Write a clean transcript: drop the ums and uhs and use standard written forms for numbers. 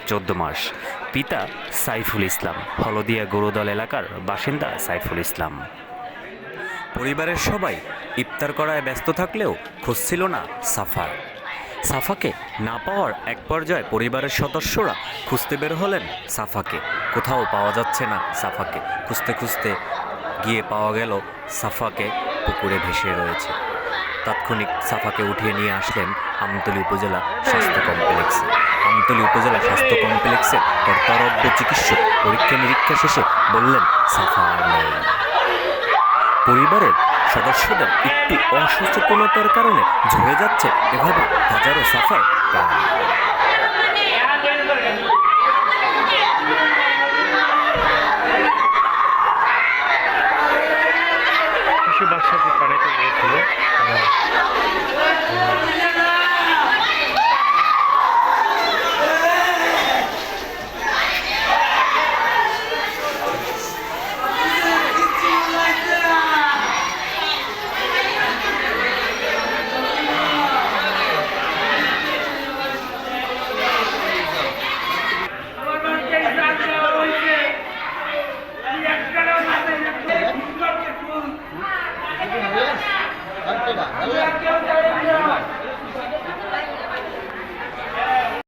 14 মাস। পিতা সাইফুল ইসলাম, হলদিয়া গরুদল এলাকার বাসিন্দা সাইফুল ইসলাম। পরিবারের সবাই ইফতার করায় ব্যস্ত থাকলেও খুঁজছিল না সাফার। সাফাকে না পাওয়ার এক পর্যায়ে পরিবারের সদস্যরা খুঁজতে বের হলেন সাফাকে। কোথাও পাওয়া যাচ্ছে না সাফাকে। খুঁজতে খুঁজতে গিয়ে পাওয়া গেল সাফাকে পুকুরে ভেসে রয়েছে। তাৎক্ষণিক সাফাকে উঠিয়ে নিয়ে আসলেন আমতলী উপজেলা স্বাস্থ্য কমপ্লেক্সে। আমতলী উপজেলা স্বাস্থ্য কমপ্লেক্সের কর্তব্য চিকিৎসক পরীক্ষা নিরীক্ষা শেষে বললেন সাফা আর নেই। পরিবারের সদস্যদের একটু অসচেতনতার কারণে ঝরে যাচ্ছে এভাবে হাজারো সাফার প্রাণ।